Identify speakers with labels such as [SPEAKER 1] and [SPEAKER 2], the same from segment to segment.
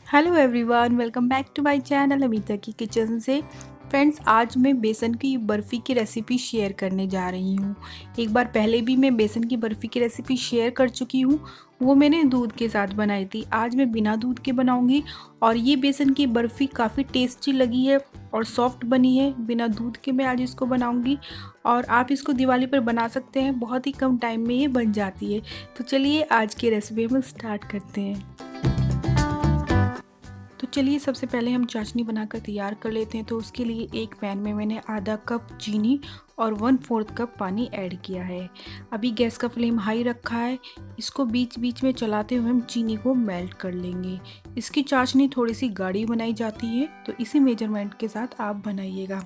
[SPEAKER 1] Hello everyone, welcome back to my channel Amita की kitchen से। Friends, आज मैं बेसन की बर्फ़ी की रेसिपी शेयर करने जा रही हूँ। एक बार पहले भी मैं बेसन की बर्फ़ी की रेसिपी शेयर कर चुकी हूँ। वो मैंने दूध के साथ बनाई थी। आज मैं बिना दूध के बनाऊँगी और ये बेसन की बर्फ़ी काफ़ी टेस्टी लगी है और सॉफ्ट बनी है। बिना दूध के मैं आज इसको बनाऊँगी और आप इसको दिवाली पर बना सकते हैं। बहुत ही कम टाइम में ये बन जाती है। तो चलिए आज की रेसिपी हम स्टार्ट करते हैं। तो चलिए सबसे पहले हम चाशनी बनाकर तैयार कर लेते हैं। तो उसके लिए एक पैन में मैंने आधा कप चीनी और 1/4 कप पानी ऐड किया है। अभी गैस का फ्लेम हाई रखा है। इसको बीच बीच में चलाते हुए हम चीनी को मेल्ट कर लेंगे। इसकी चाशनी थोड़ी सी गाढ़ी बनाई जाती है, तो इसी मेजरमेंट के साथ आप बनाइएगा।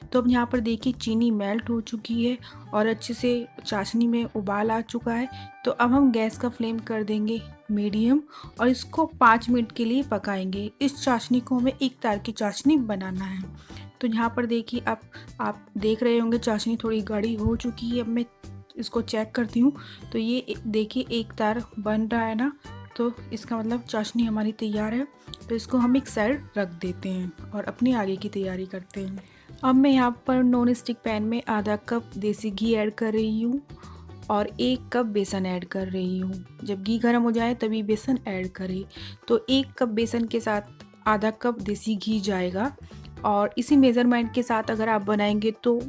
[SPEAKER 1] तो अब यहाँ पर देखिए चीनी मेल्ट हो चुकी है और अच्छे से चाशनी में उबाल आ चुका है। तो अब हम गैस का फ्लेम कर देंगे मीडियम और इसको 5 मिनट के लिए पकाएंगे। इस चाशनी को हमें एक तार की चाशनी बनाना है। तो यहाँ पर देखिए अब आप देख रहे होंगे चाशनी थोड़ी गाढ़ी हो चुकी है। अब मैं इसको चेक करती हूँ। तो ये देखिए एक तार बन रहा है ना, तो इसका मतलब चाशनी हमारी तैयार है। तो इसको हम एक साइड रख देते हैं और अपनी आगे की तैयारी करते हैं। अब मैं यहाँ पर नॉन स्टिक पैन में आधा कप देसी घी ऐड कर रही हूँ और 1 कप बेसन ऐड कर रही हूँ। जब घी गर्म हो जाए तभी बेसन ऐड करें। तो 1 कप बेसन के साथ आधा कप देसी घी जाएगा और इसी मेज़रमेंट के साथ अगर आप बनाएंगे तो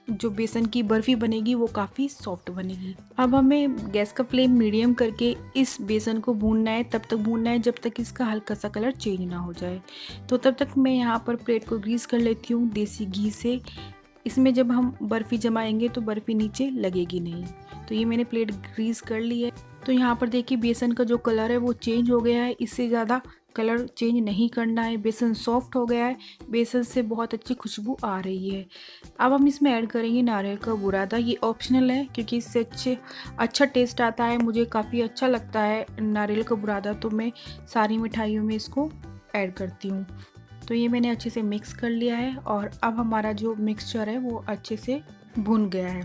[SPEAKER 1] जो बेसन की बर्फ़ी बनेगी वो काफ़ी सॉफ्ट बनेगी। अब हमें गैस का फ्लेम मीडियम करके इस बेसन को भूनना है। तब तक भूनना है जब तक इसका हल्का सा कलर चेंज ना हो जाए। तो तब तक मैं यहाँ पर प्लेट को ग्रीस कर लेती हूँ देसी घी से। इसमें जब हम बर्फ़ी जमाएंगे तो बर्फ़ी नीचे लगेगी नहीं। तो ये मैंने प्लेट ग्रीस कर ली है। तो यहाँ पर देखिए बेसन का जो कलर है वो चेंज हो गया है। इससे ज़्यादा कलर चेंज नहीं करना है। बेसन सॉफ्ट हो गया है। बेसन से बहुत अच्छी खुशबू आ रही है। अब हम इसमें ऐड करेंगे नारियल का बुरादा। ये ऑप्शनल है क्योंकि इससे अच्छा टेस्ट आता है। मुझे काफ़ी अच्छा लगता है नारियल का बुरादा, तो मैं सारी मिठाइयों में इसको ऐड करती हूँ। तो ये मैंने अच्छे से मिक्स कर लिया है और अब हमारा जो मिक्सचर है वो अच्छे से भुन गया है।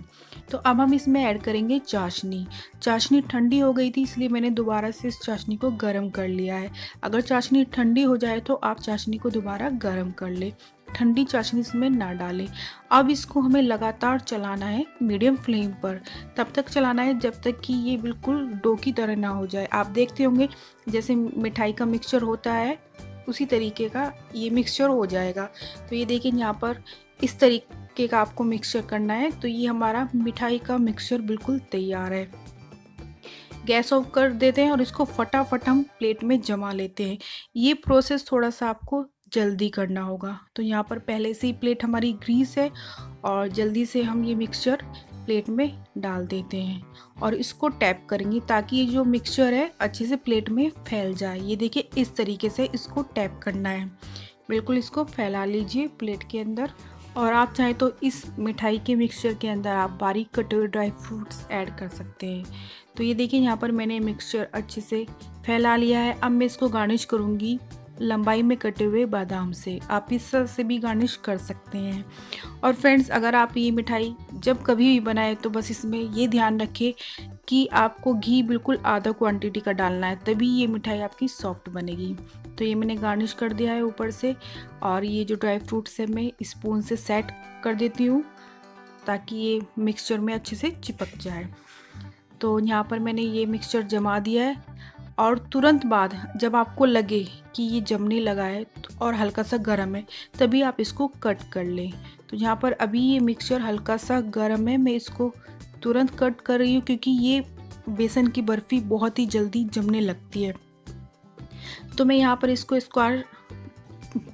[SPEAKER 1] तो अब हम इसमें ऐड करेंगे चाशनी। चाशनी ठंडी हो गई थी, इसलिए मैंने दोबारा से इस चाशनी को गर्म कर लिया है। अगर चाशनी ठंडी हो जाए तो आप चाशनी को दोबारा गर्म कर ले। ठंडी चाशनी इसमें ना डालें। अब इसको हमें लगातार चलाना है मीडियम फ्लेम पर। तब तक चलाना है जब तक कि ये बिल्कुल डो की तरह ना हो जाए। आप देखते होंगे जैसे मिठाई का मिक्सचर होता है उसी तरीके का ये मिक्सचर हो जाएगा। तो ये देखिए यहाँ पर इस तरीके का आपको मिक्सचर करना है। तो ये हमारा मिठाई का मिक्सचर बिल्कुल तैयार है। गैस ऑफ कर देते हैं और इसको फटाफट हम प्लेट में जमा लेते हैं। ये प्रोसेस थोड़ा सा आपको जल्दी करना होगा। तो यहाँ पर पहले से ही प्लेट हमारी ग्रीस है और जल्दी से हम ये मिक्सचर प्लेट में डाल देते हैं और इसको टैप करेंगे ताकि ये जो मिक्सचर है अच्छे से प्लेट में फैल जाए। ये देखिए इस तरीके से इसको टैप करना है। बिल्कुल इसको फैला लीजिए प्लेट के अंदर। और आप चाहें तो इस मिठाई के मिक्सचर के अंदर आप बारीक कटे हुए ड्राई फ्रूट्स ऐड कर सकते हैं। तो ये देखिए यहाँ पर मैंने मिक्सचर अच्छे से फैला लिया है। अब मैं इसको गार्निश करूँगी लंबाई में कटे हुए बादाम से। आप इस से भी गार्निश कर सकते हैं। और फ्रेंड्स, अगर आप ये मिठाई जब कभी भी बनाएं तो बस इसमें ये ध्यान रखें कि आपको घी बिल्कुल आधा क्वांटिटी का डालना है, तभी ये मिठाई आपकी सॉफ्ट बनेगी। तो ये मैंने गार्निश कर दिया है ऊपर से और ये जो ड्राई फ्रूट्स है मैं स्पून से सेट कर देती हूँ ताकि ये मिक्सचर में अच्छे से चिपक जाए। तो यहाँ पर मैंने ये मिक्सचर जमा दिया है और तुरंत बाद जब आपको लगे कि ये जमने लगा है और हल्का सा गर्म है तभी आप इसको कट कर लें। तो यहाँ पर अभी ये मिक्सचर हल्का सा गर्म है, मैं इसको तुरंत कट कर रही हूँ क्योंकि ये बेसन की बर्फ़ी बहुत ही जल्दी जमने लगती है। तो मैं यहाँ पर इसको स्क्वायर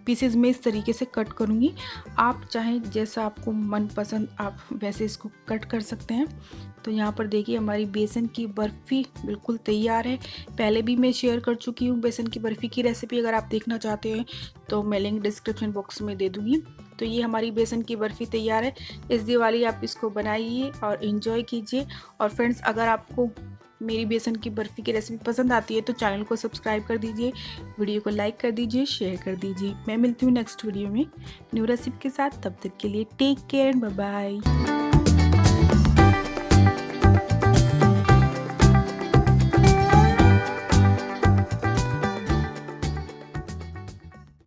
[SPEAKER 1] पीसेज में इस तरीके से कट करूँगी। आप चाहें जैसा आपको मनपसंद आप वैसे इसको कट कर सकते हैं। तो यहाँ पर देखिए हमारी बेसन की बर्फ़ी बिल्कुल तैयार है। पहले भी मैं शेयर कर चुकी हूँ बेसन की बर्फ़ी की रेसिपी। अगर आप देखना चाहते हैं तो मैं लिंक डिस्क्रिप्शन बॉक्स में दे दूँगी। तो ये हमारी बेसन की बर्फ़ी तैयार है। इस दिवाली आप इसको बनाइए और इन्जॉय कीजिए। और फ्रेंड्स, अगर आपको मेरी बेसन की बर्फ़ी की रेसिपी पसंद आती है तो चैनल को सब्सक्राइब कर दीजिए, वीडियो को लाइक कर दीजिए, शेयर कर दीजिए। मैं मिलती हूँ नेक्स्ट वीडियो में न्यू रेसिपी के साथ। तब तक के लिए take care and bye bye.